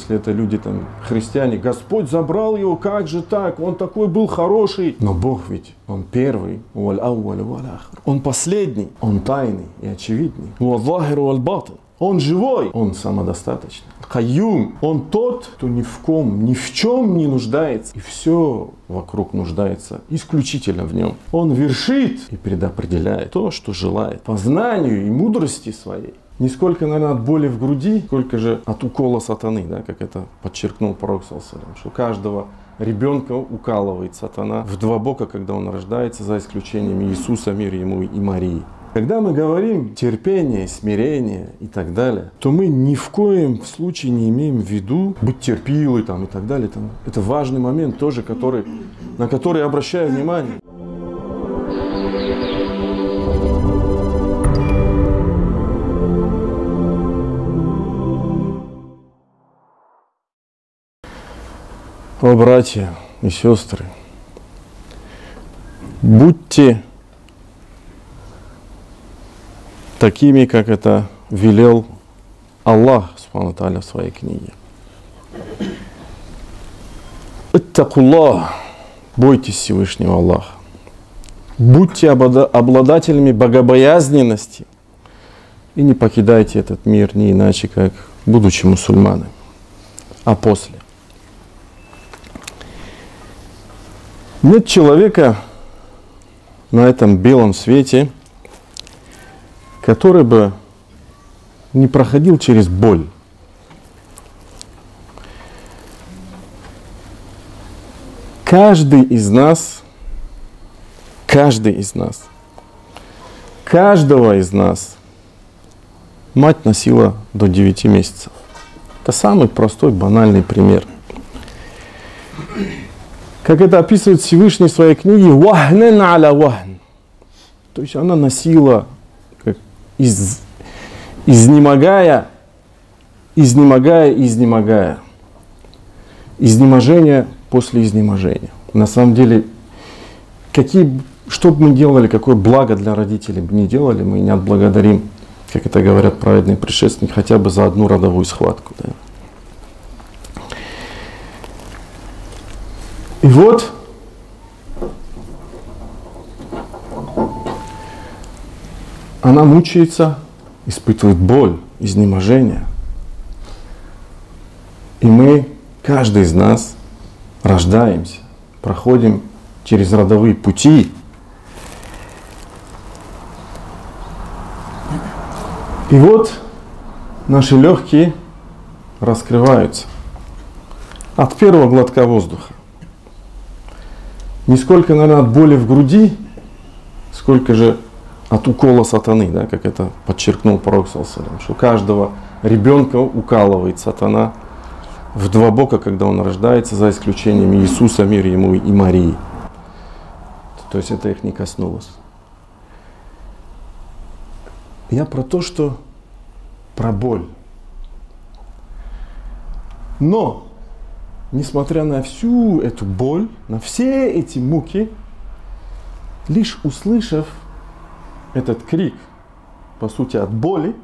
если это люди там христиане, Господь забрал его, как же так, он такой был хороший. Но Бог ведь, он первый, он последний, он тайный и очевидный. Он живой, он самодостаточный. Кайюм, он тот, кто ни в ком, ни в чем не нуждается. И все вокруг нуждается исключительно в нем. Он вершит и предопределяет то, что желает. По знанию и мудрости своей. Не сколько, наверное, от боли в груди, сколько же от укола сатаны, да, как это подчеркнул пророк ﷺ, что каждого ребенка укалывает сатана в два бока, когда он рождается, за исключением Иисуса, мир ему, и Марии. Когда мы говорим терпение, смирение и так далее, то мы ни в коем случае не имеем в виду быть терпилой там, и так далее. Там. Это важный момент тоже, на который я обращаю внимание. О, братья и сестры, будьте такими, как это велел Аллах Субхану ва Тааля в своей книге. Иттакуллах, бойтесь Всевышнего Аллаха. Будьте обладателями богобоязненности и не покидайте этот мир не иначе, как будучи мусульманами, а после. Нет человека на этом белом свете, который бы не проходил через боль. Каждый из нас, каждого из нас мать носила до 9 месяцев. Это самый простой, банальный пример. Как это описывает Всевышний в своей книге, «Вахнен аля вахн». То есть она носила, как изнемогая. Изнеможение после изнеможения. На самом деле, что бы мы делали, какое благо для родителей бы не делали, мы не отблагодарим, как это говорят праведные предшественники, хотя бы за одну родовую схватку. Да. И вот она мучается, испытывает боль, изнеможение. И мы, каждый из нас, рождаемся, проходим через родовые пути. И вот наши легкие раскрываются от первого глотка воздуха. Не сколько, наверное, от боли в груди, сколько же от укола сатаны, да, как это подчеркнул пророк ﷺ, что каждого ребенка укалывает сатана в два бока, когда он рождается, за исключением Иисуса, мир ему, и Марии. То есть это их не коснулось. Я про то, что про боль. Но, несмотря на всю эту боль, на все эти муки, лишь услышав этот крик, по сути, от боли,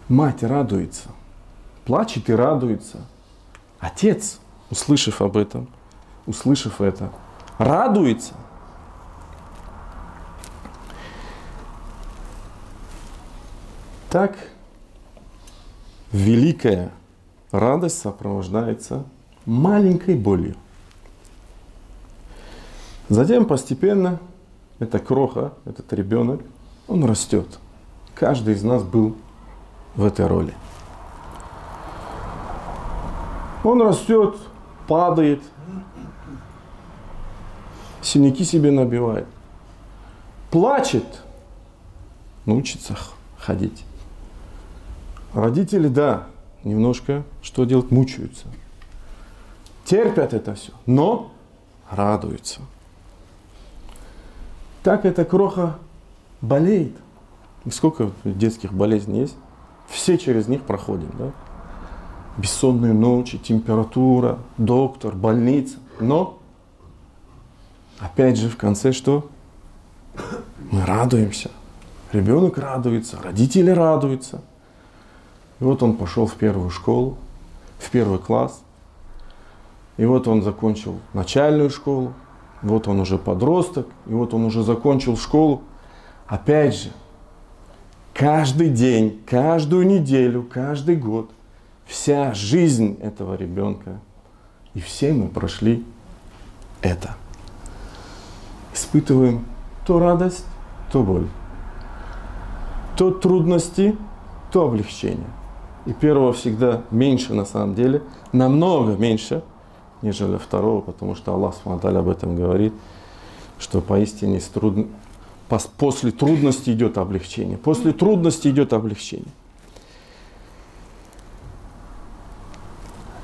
мать радуется, плачет и радуется. Отец, услышав об этом, услышав это, радуется. Так великая радость сопровождается маленькой болью. Затем постепенно эта кроха, этот ребенок, он растет. Каждый из нас был в этой роли. Он растет, падает, синяки себе набивает, плачет, научится ходить. Родители, да, немножко, что делать, мучаются. Терпят это все, но радуются. Так эта кроха болеет. И сколько детских болезней есть? Все через них проходим, да? Бессонные ночи, температура, доктор, больница. Но, опять же, в конце что? Мы радуемся. Ребенок радуется, родители радуются. И вот он пошел в первую школу, в первый класс. И вот он закончил начальную школу. Вот он уже подросток. И вот он уже закончил школу. Опять же, каждый день, каждую неделю, каждый год вся жизнь этого ребенка. И все мы прошли это. Испытываем то радость, то боль. То трудности, то облегчение. И первого всегда меньше на самом деле, намного меньше, нежели второго, потому что Аллах Субхану ва Тааля об этом говорит, что поистине после трудности идет облегчение. После трудности идет облегчение.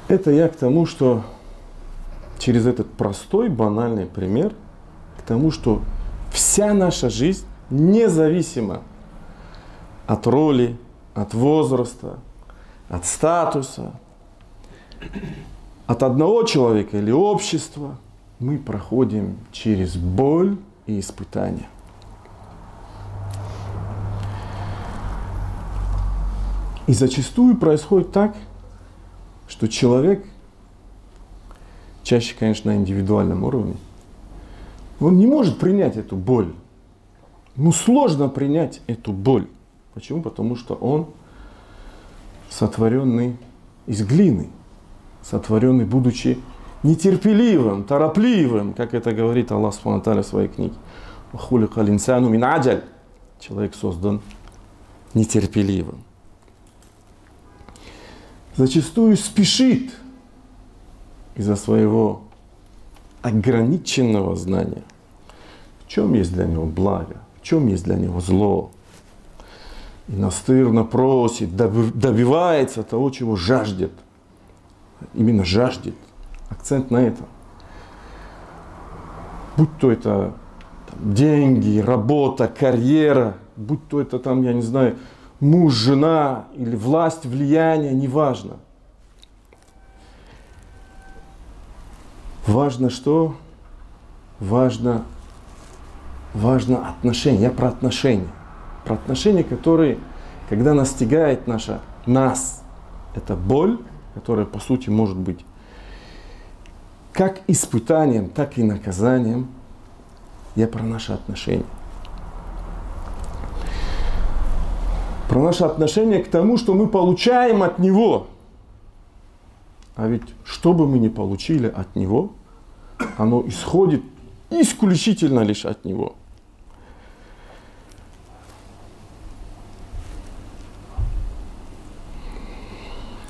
Это я к тому, что через этот простой, банальный пример, к тому, что вся наша жизнь независимо от роли, от возраста, от статуса, от одного человека или общества, мы проходим через боль и испытания. И зачастую происходит так, что человек, чаще, конечно, на индивидуальном уровне, он не может принять эту боль. Ему сложно принять эту боль. Почему? Потому что он сотворенный из глины, сотворенный, будучи нетерпеливым, торопливым, как это говорит Аллах Субхану ва Тааля в своей книге. Человек создан нетерпеливым. Зачастую спешит из-за своего ограниченного знания, в чем есть для него благо, в чем есть для него зло. И настырно просит, добивается того, чего жаждет. Именно жаждет. Акцент на этом. Будь то это там, деньги, работа, карьера, будь то это там, я не знаю, муж, жена или власть, влияние, неважно. Важно что? Важно отношения. Я про отношения. Про отношения, которые, когда настигает нас, это боль, которая по сути может быть как испытанием, так и наказанием. Я про наши отношения. Про наше отношение к тому, что мы получаем от Него. А ведь что бы мы ни получили от Него, оно исходит исключительно лишь от Него.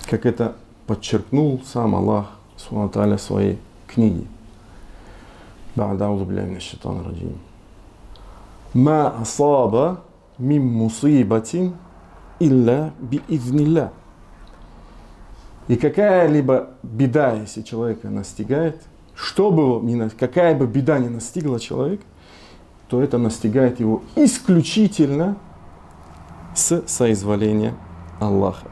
Как это подчеркнул сам Аллах Субхану ва Тааля в своей книге. Ма асаба мин мусибатин илля биизнилля. И какая-либо беда, если человека настигает, какая бы беда ни настигла человека, то это настигает его исключительно с соизволения Аллаха.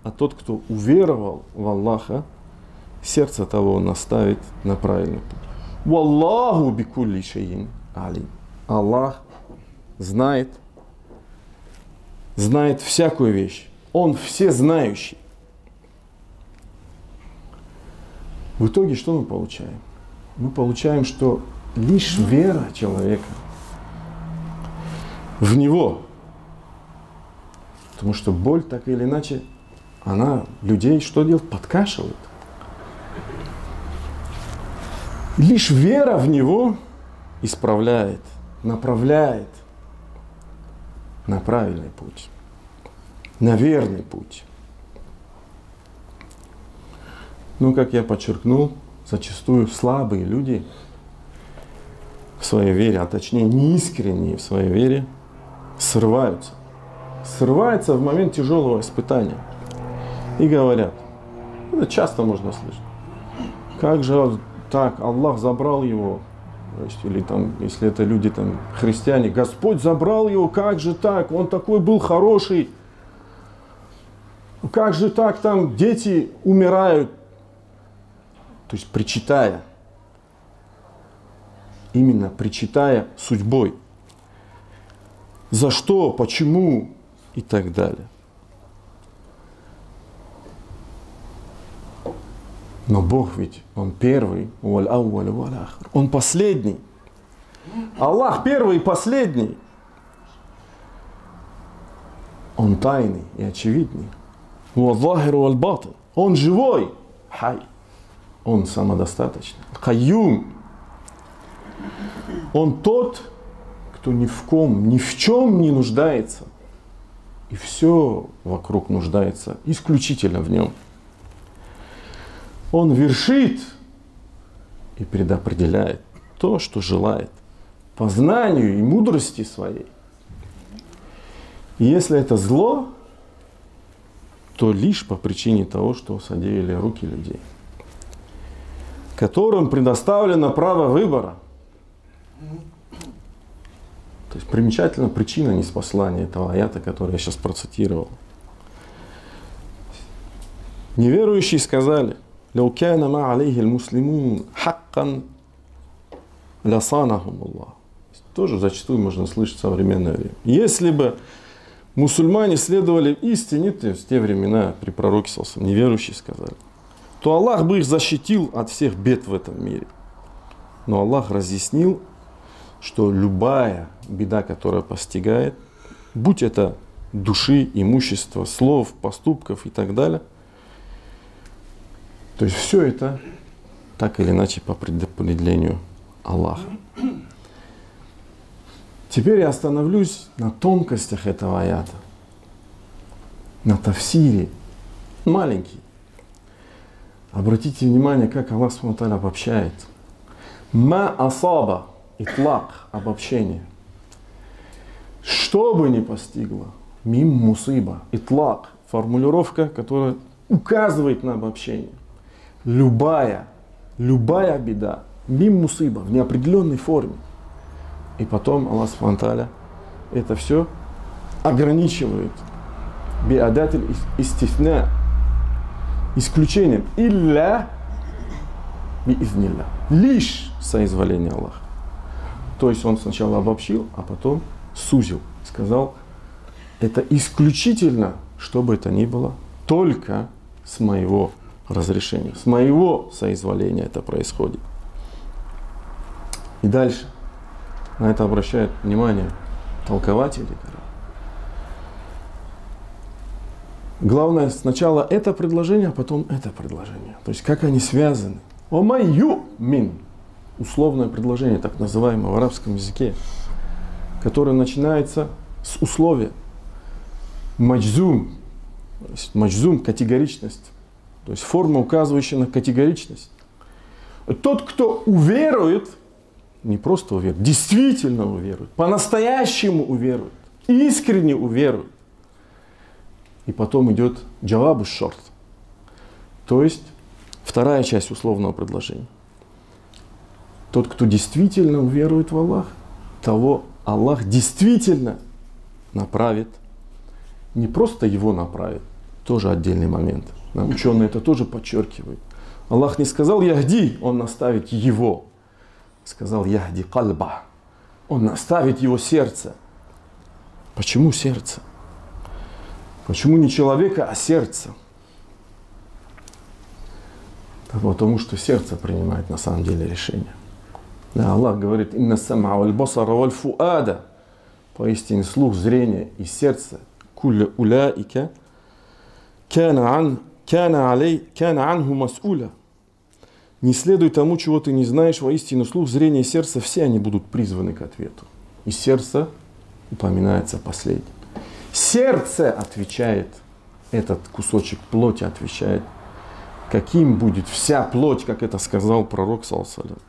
А тот, кто уверовал в Аллаха, сердце того наставит на правильный путь. Валлаху бикулли шайин алим. Аллах знает всякую вещь. Он всезнающий. В итоге что мы получаем? Мы получаем, что лишь вера человека в Него. Потому что боль, так или иначе, она людей что делает? Подкашивает. Лишь вера в Него исправляет, направляет на правильный путь, на верный путь. Но, как я подчеркнул, зачастую слабые люди в своей вере, а точнее неискренние в своей вере, срываются в момент тяжелого испытания и говорят, это часто можно слышать, как же так, Аллах забрал его, или там, если это люди там христиане, Господь забрал его, как же так, он такой был хороший, как же так, там дети умирают, то есть причитая. именно причитая судьбой. За что, почему и так далее. Но Бог ведь, Он первый, Он последний. Аллах первый и последний. Он тайный и очевидный. Он живой. Хай. Он самодостаточный. Кайюм. Он тот, кто ни в ком, ни в чем не нуждается. И все вокруг нуждается исключительно в нем. Он вершит и предопределяет то, что желает, по знанию и мудрости своей. И если это зло, то лишь по причине того, что содеяли руки людей, которым предоставлено право выбора. То есть примечательна причина ниспослания этого аята, который я сейчас процитировал. Неверующие сказали: «Лау кана ма алейхи аль-муслимун хаккан ласанахум Аллах». Тоже зачастую можно слышать в современное время. Если бы мусульмане следовали истине, то есть в те времена при пророке саллаллаху, неверующие сказали, то Аллах бы их защитил от всех бед в этом мире. Но Аллах разъяснил, что любая беда, которая постигает, будь это души, имущества, слов, поступков и так далее, то есть все это так или иначе по предопределению Аллаха. Теперь я остановлюсь на тонкостях этого аята, на тафсире, маленький. Обратите внимание, как Аллах субхану ва тааля обобщает. Ма асаба, итлак, обобщение. Что бы ни постигло, мим мусиба, итлак, формулировка, которая указывает на обобщение. Любая беда, мим мусиба, в неопределенной форме. И потом Аллах субхану ва тааля это все ограничивает биадатиль истисна, исключением илля биизнилля, лишь соизволение Аллаха. То есть он сначала обобщил, а потом сузил, сказал, это исключительно, что бы это ни было, только с моего разрешения, с моего соизволения это происходит. И дальше на это обращают внимание толкователи. Главное сначала это предложение, а потом это предложение. То есть как они связаны. Омайю мин. Условное предложение, так называемое в арабском языке, которое начинается с условия. Маджзум. Маджзум – категоричность. То есть форма, указывающая на категоричность. Тот, кто уверует, не просто уверует, действительно уверует, по-настоящему уверует, искренне уверует. И потом идет джавабу шорт. То есть вторая часть условного предложения. Тот, кто действительно уверует в Аллах, того Аллах действительно направит. Не просто его направит, тоже отдельный момент. Ученые это тоже подчеркивают. Аллах не сказал «яхди», Он наставит его. Сказал «яхди кальба». Он наставит его сердце. Почему сердце? Почему не человека, а сердце? Потому что сердце принимает на самом деле решение. Да, Аллах говорит: «Инна сам'a валь басара валь фуада». Поистине слух, зрение и сердце. «Кулля уляика кяна анху мас'уля». Не следуй тому, чего ты не знаешь, воистину слух, зрение и сердце, все они будут призваны к ответу. И сердце упоминается последним. Сердце отвечает, этот кусочек плоти отвечает, каким будет вся плоть, как это сказал пророк саллаллаху алейхи ва саллям.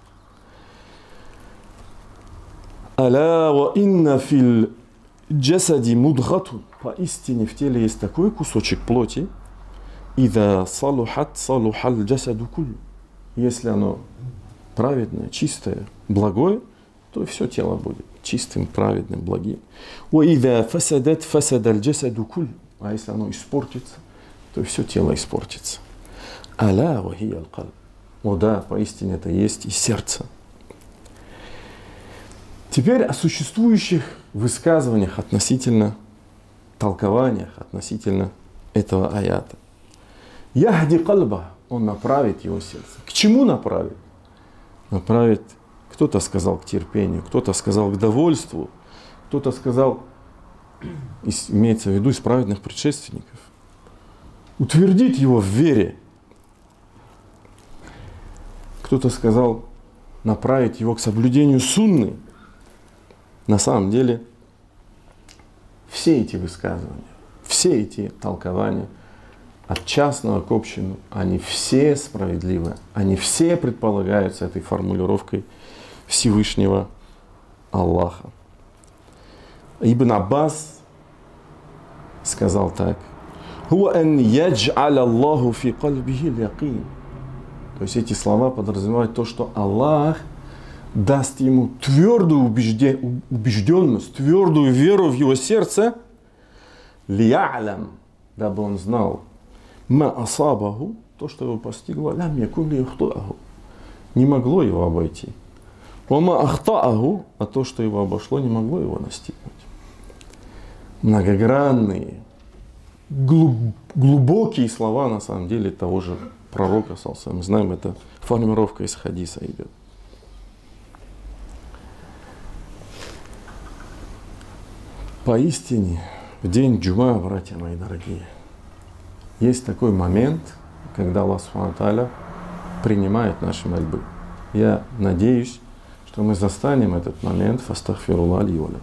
Аля ва инна фил джасади мудгатун. Поистине в теле есть такой кусочек плоти, ида салухат салухал джасаду куль. Если оно праведное, чистое, благое, то все тело будет чистым, праведным, благим. وَإِذَا فَسَدَتْ فَسَدَ الْجَسَدُ كُلُّ. А если оно испортится, то все тело испортится. «Аля وَهِيَ الْقَلْبُ». О да, поистине это есть и сердце. Теперь о существующих высказываниях относительно толкованиях, относительно этого аята. Яхди кальба, он направит его сердце. К чему направит? Направит, кто-то сказал к терпению, кто-то сказал к довольству, кто-то сказал, имеется в виду из праведных предшественников, утвердить его в вере. Кто-то сказал, направить его к соблюдению сунны. На самом деле, все эти высказывания, все эти толкования, от частного к общему, они все справедливы, они все предполагаются этой формулировкой Всевышнего Аллаха. Ибн Аббас сказал так: то есть эти слова подразумевают то, что Аллах даст ему твердую убежденность, твердую веру в его сердце, дабы он знал, то, что его постигло, не могло его обойти. А то, что его обошло, не могло его настигнуть. Многогранные, глубокие слова, на самом деле, того же пророка, мы знаем, это формулировка из хадиса идет. Поистине, в день джума, братья мои дорогие, есть такой момент, когда Аллах Субхану Тааля принимает наши мольбы. Я надеюсь, что мы застанем этот момент. Фастагфируллах ли ва лакум.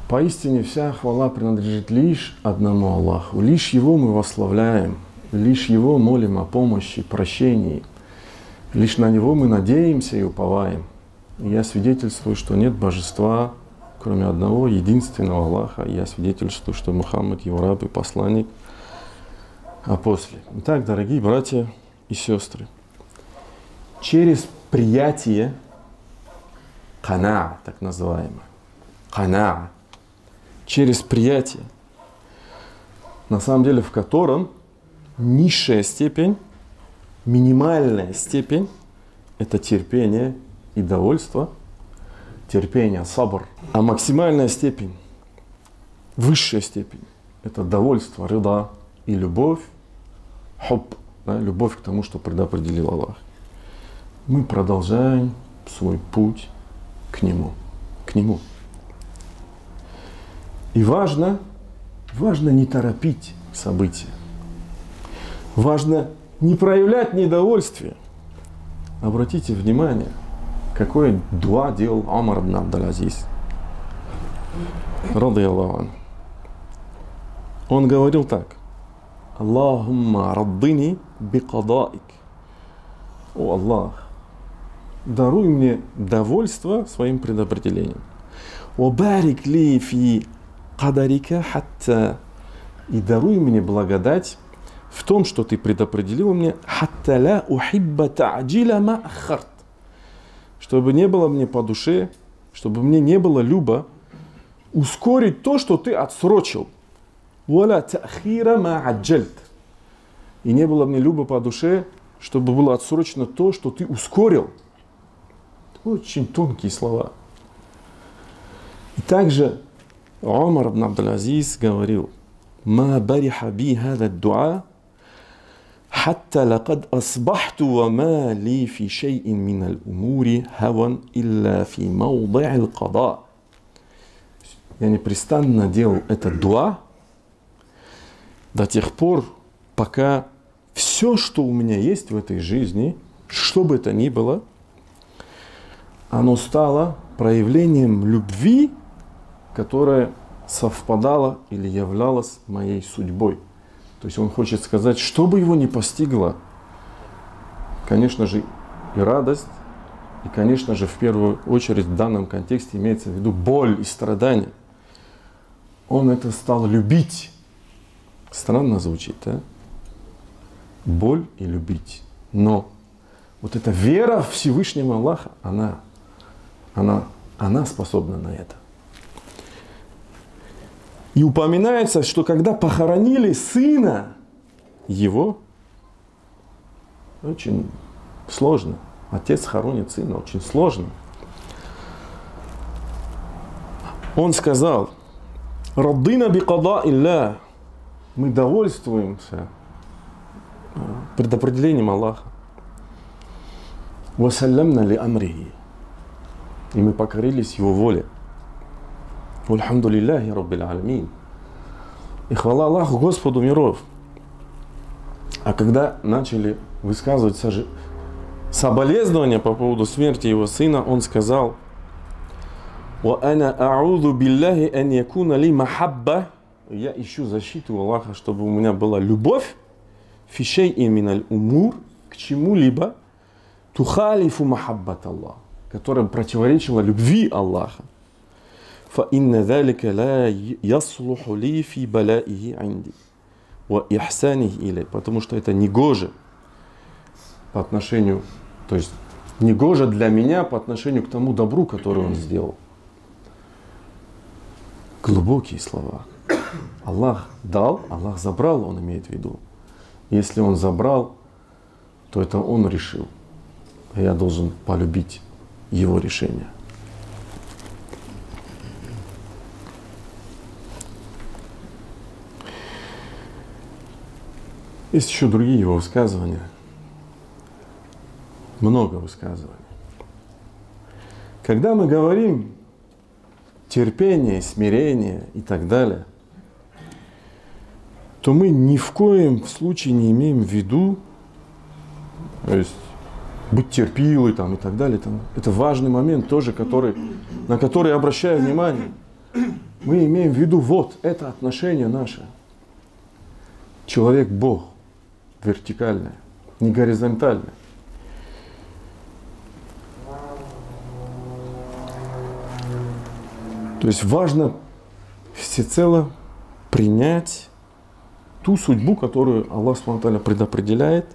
Поистине вся хвала принадлежит лишь одному Аллаху. Лишь Его мы восславляем, лишь Его молим о помощи, прощении. Лишь на Него мы надеемся и уповаем. И я свидетельствую, что нет божества, кроме одного, единственного Аллаха. И я свидетельствую, что Мухаммад Его раб и посланник. А после. Итак, дорогие братья и сестры, через приятие кана, так называемое, кана, через приятие, на самом деле в котором низшая степень, минимальная степень — это терпение и довольство, терпение, сабр, а максимальная степень, высшая степень — это довольство, рида и любовь, хуб, да, любовь к тому, что предопределил Аллах. Мы продолжаем свой путь к Нему. К Нему. И важно не торопить события. Важно не проявлять недовольствие. Обратите внимание, какое дуа делал Умар ибн Абдул-Азиз. Радияллаху анху. Он говорил так: Аллахумма раддини бикадаик. О Аллах, даруй мне довольство своим предопределением. Вабарик ли фи кадарика хатта. И даруй мне благодать в том, что ты предопределил мне, хатта ла ухибба та'джила ма ахарт. Чтобы не было мне по душе, чтобы мне не было любо ускорить то, что ты отсрочил. Валя та'хира ма аджальт. И не было мне любо по душе, чтобы было отсрочено то, что ты ускорил. Очень тонкие слова. И также Умар ибн Абдул-Азиз говорил: «Ма бариха би хада дуа, хатта лакад асбахту ва ма ли фи шейин мин аль-умури хаван илля фи мауди' аль-када». Я непрестанно делал этот дуа до тех пор, пока все, что у меня есть в этой жизни, что бы это ни было, оно стало проявлением любви, которая совпадала или являлась моей судьбой. То есть он хочет сказать, что бы его ни постигло, конечно же, и радость, и, конечно же, в первую очередь в данном контексте имеется в виду боль и страдания. Он это стал любить. Странно звучит, да? Боль и любить. Но вот эта вера в Всевышнего Аллаха, она способна на это. И упоминается, что когда похоронили сына его, очень сложно. Отец хоронит сына, очень сложно. Он сказал: «Раддина би када илля». Мы довольствуемся предопределением Аллаха. «Вассалямна ли амрихи». И мы покорились Его воле. «Вальхамду лилляхи раббил аламин». И хвала Аллаху, Господу миров. А когда начали высказывать соболезнования по поводу смерти его сына, он сказал: «Ва'ана а'уду билляхи ан якуна ли махабба». Я ищу защиту Аллаха, чтобы у меня была любовь фи шай'ин миналь умур, к чему-либо, тухалифу махаббат Аллах, которая противоречила любви Аллаха. Фа инна залика ла яслуху ли фи балаихи инди ва ихсанихи илей. Потому что это негоже по отношению, то есть негоже для меня по отношению к тому добру, которое он сделал. Глубокие слова. Аллах дал, Аллах забрал, он имеет в виду. Если он забрал, то это он решил. А я должен полюбить его решение. Есть еще другие его высказывания. Много высказываний. Когда мы говорим терпение, смирение и так далее, то мы ни в коем случае не имеем в виду, то есть быть терпилой там, и так далее. Там. Это важный момент тоже, на который я обращаю внимание. Мы имеем в виду вот это отношение наше. Человек-Бог. Вертикальное, не горизонтальное. То есть важно всецело принять ту судьбу, которую Аллах Субхану предопределяет,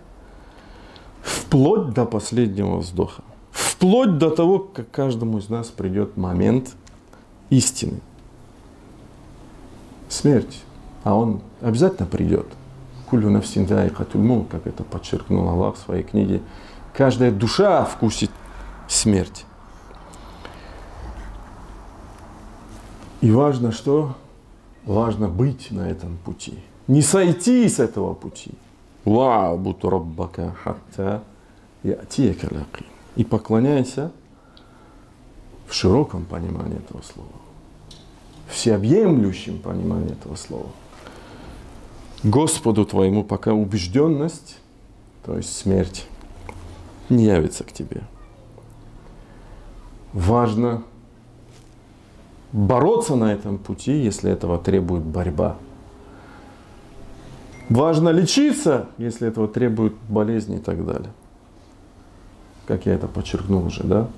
вплоть до последнего вздоха. Вплоть до того, как каждому из нас придет момент истины. Смерть. А он обязательно придет. Куллю нафсин заикатуль маут, как это подчеркнул Аллах в своей книге. Каждая душа вкусит смерть. И важно что? Важно быть на этом пути. Не сойти с этого пути. Ва'буд раббака хатта я'тияка лякин. И поклоняйся в широком понимании этого слова. Всеобъемлющем понимании этого слова. Господу твоему, пока убежденность, то есть смерть, не явится к тебе. Важно бороться на этом пути, если этого требует борьба. Важно лечиться, если этого требует болезни и так далее. Как я это подчеркнул уже, да?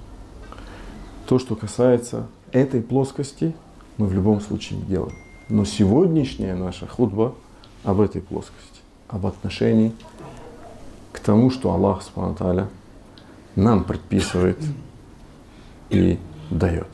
То, что касается этой плоскости, мы в любом случае делаем. Но сегодняшняя наша хутба об этой плоскости, об отношении к тому, что Аллах Субхану ва Тааля нам предписывает и дает.